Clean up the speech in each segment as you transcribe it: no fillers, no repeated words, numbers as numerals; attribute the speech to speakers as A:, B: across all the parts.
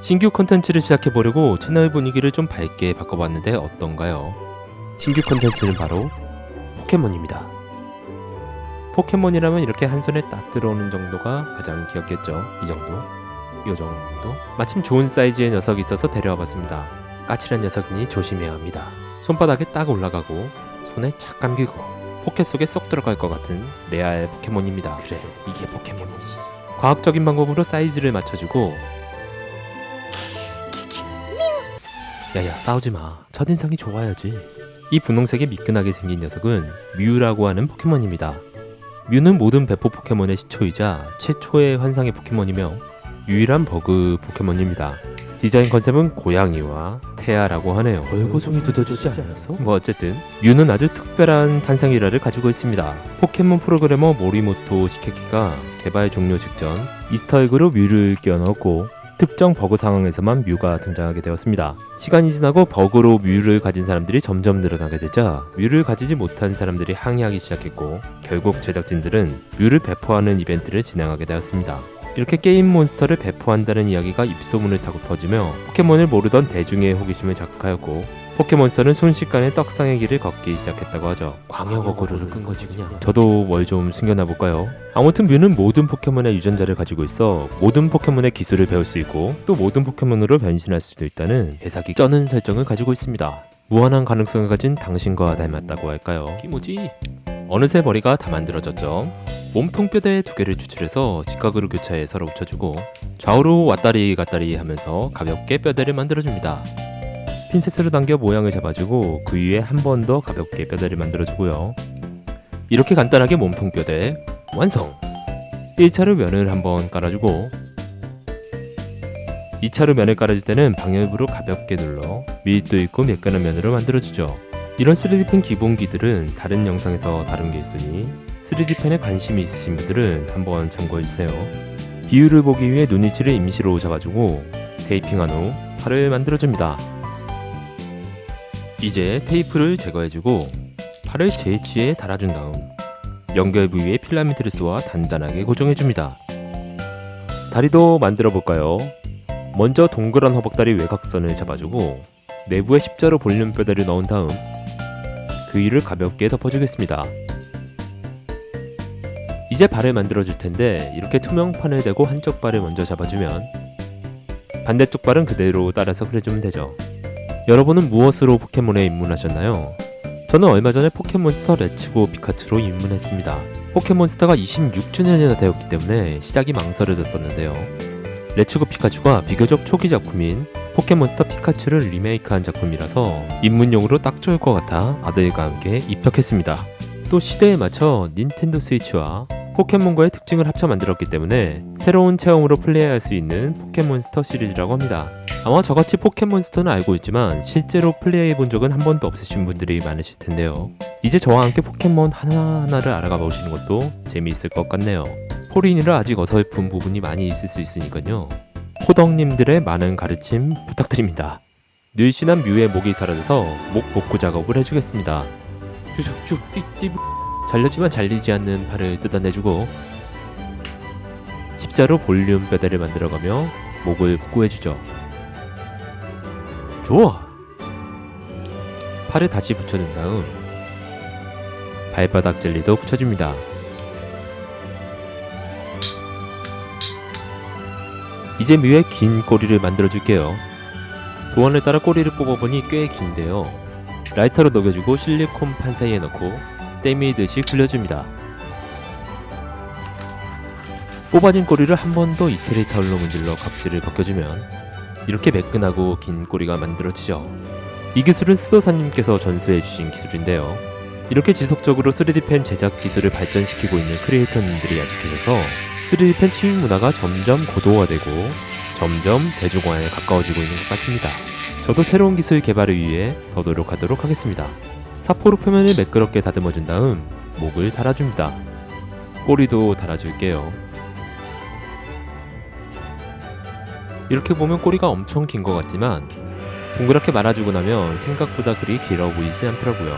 A: 신규 컨텐츠를 시작해보려고 채널 분위기를 좀 밝게 바꿔봤는데 어떤가요? 신규 컨텐츠는 바로 포켓몬입니다. 포켓몬이라면 이렇게 한 손에 딱 들어오는 정도가 가장 귀엽겠죠. 이 정도? 요 정도? 마침 좋은 사이즈의 녀석이 있어서 데려와봤습니다. 까칠한 녀석이니 조심해야 합니다. 손바닥에 딱 올라가고 손에 착 감기고 포켓 속에 쏙 들어갈 것 같은 레알 포켓몬입니다. 그래, 이게 포켓몬이지. 과학적인 방법으로 사이즈를 맞춰주고 야야 싸우지마. 첫인상이 좋아야지. 이 분홍색에 미끈하게 생긴 녀석은 뮤라고 하는 포켓몬입니다. 뮤는 모든 배포 포켓몬의 시초이자 최초의 환상의 포켓몬이며 유일한 버그 포켓몬입니다. 디자인 컨셉은 고양이와 태아라고 하네요.
B: 벌고송이 뜯어주지 않았어?
A: 뭐 어쨌든 뮤는 아주 특별한 탄생 일화를 가지고 있습니다. 포켓몬 프로그래머 모리모토 시케키가 개발 종료 직전 이스터에그로 뮤를 끼워 넣었고 특정 버그 상황에서만 뮤가 등장하게 되었습니다. 시간이 지나고 버그로 뮤를 가진 사람들이 점점 늘어나게 되자 뮤를 가지지 못한 사람들이 항의하기 시작했고 결국 제작진들은 뮤를 배포하는 이벤트를 진행하게 되었습니다. 이렇게 게임 몬스터를 배포한다는 이야기가 입소문을 타고 퍼지며 포켓몬을 모르던 대중의 호기심을 자극하였고 포켓몬스터는 순식간에 떡상의 길을 걷기 시작했다고 하죠.
B: 광역 어그로를 끈 거지 그냥.
A: 저도 뭘 좀 숨겨놔 볼까요? 아무튼 뮤는 모든 포켓몬의 유전자를 가지고 있어 모든 포켓몬의 기술을 배울 수 있고 또 모든 포켓몬으로 변신할 수도 있다는 대사기 쩌는 설정을 가지고 있습니다. 무한한 가능성을 가진 당신과 닮았다고 할까요? 이모지? 어느새 머리가 다 만들어졌죠. 몸통 뼈대 2개를 추출해서 직각으로 교차해 서로 붙여주고 좌우로 왔다리 갔다리 하면서 가볍게 뼈대를 만들어줍니다. 핀셋으로 당겨 모양을 잡아주고 그 위에 한 번 더 가볍게 뼈대를 만들어주고요. 이렇게 간단하게 몸통 뼈대 완성! 1차로 면을 한번 깔아주고 2차로 면을 깔아줄 때는 방열부로 가볍게 눌러 밀도 있고 매끈한 면으로 만들어주죠. 이런 3D펜 기본기들은 다른 영상에서 다룬 게 있으니 3D펜에 관심이 있으신 분들은 한번 참고해주세요. 비율을 보기 위해 눈위치를 임시로 잡아주고 테이핑한 후 팔을 만들어줍니다. 이제 테이프를 제거해주고 팔을 J치에 달아준 다음 연결 부위에 필라멘트를 쏘아 단단하게 고정해줍니다. 다리도 만들어볼까요? 먼저 동그란 허벅다리 외곽선을 잡아주고 내부에 십자로 볼륨 뼈대를 넣은 다음 그 위를 가볍게 덮어주겠습니다. 이제 발을 만들어줄 텐데 이렇게 투명판을 대고 한쪽 발을 먼저 잡아주면 반대쪽 발은 그대로 따라서 그려주면 되죠. 여러분은 무엇으로 포켓몬에 입문하셨나요? 저는 얼마 전에 포켓몬스터 레츠고 피카츄로 입문했습니다. 포켓몬스터가 26주년이나 되었기 때문에 시작이 망설여졌었는데요. 레츠고 피카츄가 비교적 초기 작품인 포켓몬스터 피카츄를 리메이크한 작품이라서 입문용으로 딱 좋을 것 같아 아들과 함께 입덕했습니다. 또 시대에 맞춰 닌텐도 스위치와 포켓몬과의 특징을 합쳐 만들었기 때문에 새로운 체험으로 플레이할 수 있는 포켓몬스터 시리즈라고 합니다. 아마 저같이 포켓몬스터는 알고 있지만 실제로 플레이해본 적은 한 번도 없으신 분들이 많으실 텐데요. 이제 저와 함께 포켓몬 하나하나를 알아가 보시는 것도 재미있을 것 같네요. 포린이라 아직 어설픈 부분이 많이 있을 수 있으니까요. 호덕님들의 많은 가르침 부탁드립니다. 늘씬한 뮤의 목이 사라져서 목 복구 작업을 해주겠습니다. 쭈쭈쭈 띠띠 잘렸지만 잘리지 않는 팔을 뜯어내주고 십자로 볼륨 뼈대를 만들어가며 목을 복구해주죠. 좋아! 팔을 다시 붙여준 다음 발바닥 젤리도 붙여줍니다. 이제 뮤의 긴 꼬리를 만들어줄게요. 도안을 따라 꼬리를 뽑아보니 꽤 긴데요. 라이터로 녹여주고 실리콘 판 사이에 넣고 때밀듯이 굴려줍니다. 뽑아진 꼬리를 한 번 더 이태리 타올로 문질러 각질을 벗겨주면 이렇게 매끈하고 긴 꼬리가 만들어지죠. 이 기술은 수도사님께서 전수해주신 기술인데요. 이렇게 지속적으로 3D펜 제작 기술을 발전시키고 있는 크리에이터님들이 아직 계셔서 3D펜 취미 문화가 점점 고도화되고 점점 대중화에 가까워지고 있는 것 같습니다. 저도 새로운 기술 개발을 위해 더 노력하도록 하겠습니다. 사포로 표면을 매끄럽게 다듬어준 다음 목을 달아줍니다. 꼬리도 달아줄게요. 이렇게 보면 꼬리가 엄청 긴 것 같지만 동그랗게 말아주고 나면 생각보다 그리 길어 보이지 않더라고요.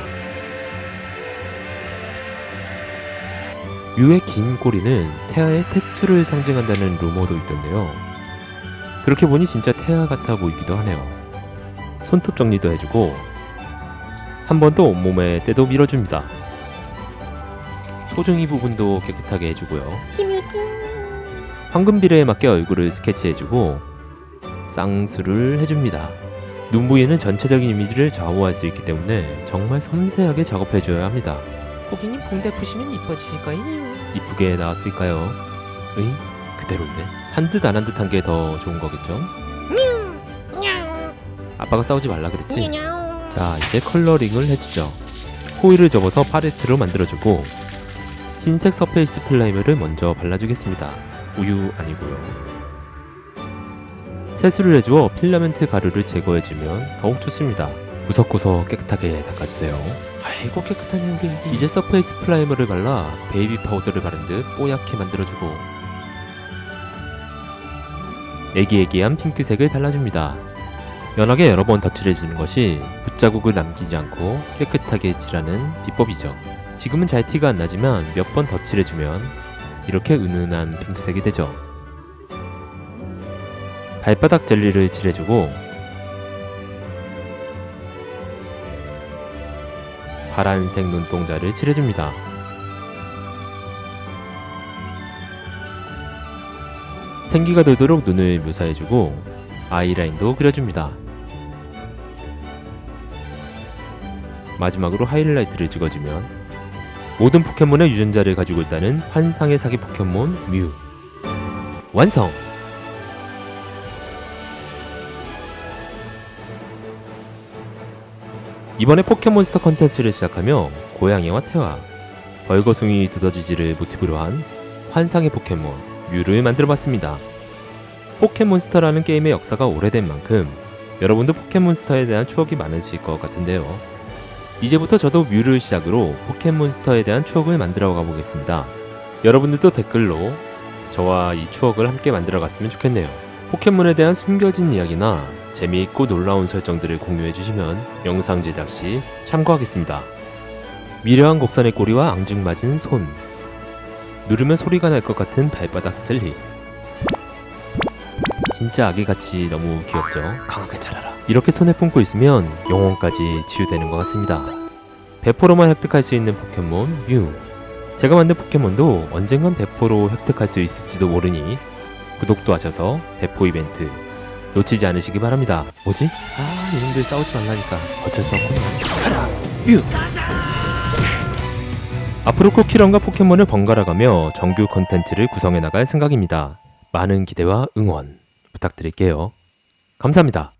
A: 뮤의 긴 꼬리는 태아의 태투를 상징한다는 루머도 있던데요. 그렇게 보니 진짜 태아 같아 보이기도 하네요. 손톱 정리도 해주고 한 번 더 온몸에 때도 밀어줍니다. 소중이 부분도 깨끗하게 해주고요.
C: 김유진.
A: 황금 비례에 맞게 얼굴을 스케치해주고 쌍수를 해줍니다. 눈 부위는 전체적인 이미지를 좌우할 수 있기 때문에 정말 섬세하게 작업해줘야 합니다.
B: 고객님 붕대 푸시면 이뻐지실 거예요.
A: 이쁘게 나왔을까요? 응? 그대로인데? 한 듯 안 한 듯한 게 더 좋은 거겠죠? 아빠가 싸우지 말라 그랬지? 자, 이제 컬러링을 해주죠. 호일을 접어서 팔레트로 만들어주고 흰색 서페이스 플라이머를 먼저 발라주겠습니다. 우유 아니고요. 세수를 해주어 필라멘트 가루를 제거해주면 더욱 좋습니다. 구석구석 깨끗하게 닦아주세요.
B: 아이고 깨끗하네 우리 애기.
A: 이제 서페이스 플라이머를 발라 베이비 파우더를 바른 듯 뽀얗게 만들어주고 애기애기한 핑크색을 발라줍니다. 연하게 여러 번 덧칠해주는 것이 붓자국을 남기지 않고 깨끗하게 칠하는 비법이죠. 지금은 잘 티가 안 나지만 몇 번 덧칠해주면 이렇게 은은한 핑크색이 되죠. 발바닥 젤리를 칠해주고 파란색 눈동자를 칠해줍니다. 생기가 돌도록 눈을 묘사해주고 아이라인도 그려줍니다. 마지막으로 하이라이트를 찍어주면 모든 포켓몬의 유전자를 가지고 있다는 환상의 사기 포켓몬 뮤 완성! 이번에 포켓몬스터 컨텐츠를 시작하며 고양이와 태화, 벌거숭이 두더지지를 모티브로 한 환상의 포켓몬 뮤를 만들어봤습니다. 포켓몬스터라는 게임의 역사가 오래된 만큼 여러분도 포켓몬스터에 대한 추억이 많으실 것 같은데요. 이제부터 저도 뮤를 시작으로 포켓몬스터에 대한 추억을 만들어 가보겠습니다. 여러분들도 댓글로 저와 이 추억을 함께 만들어 갔으면 좋겠네요. 포켓몬에 대한 숨겨진 이야기나 재미있고 놀라운 설정들을 공유해 주시면 영상 제작 시 참고하겠습니다. 미려한 곡선의 꼬리와 앙증맞은 손, 누르면 소리가 날 것 같은 발바닥 젤리, 진짜 아기같이 너무 귀엽죠?
B: 강하게 자라라.
A: 이렇게 손에 품고 있으면 영혼까지 치유되는 것 같습니다. 배포로만 획득할 수 있는 포켓몬 뮤. 제가 만든 포켓몬도 언젠간 배포로 획득할 수 있을지도 모르니 구독도 하셔서 배포 이벤트 놓치지 않으시기 바랍니다. 뭐지? 아, 이놈들 싸우지 말라니까. 어쩔 수 없구나. 가라! 뮤! 앞으로 쿠키런과 포켓몬을 번갈아가며 정규 컨텐츠를 구성해 나갈 생각입니다. 많은 기대와 응원 부탁드릴게요. 감사합니다.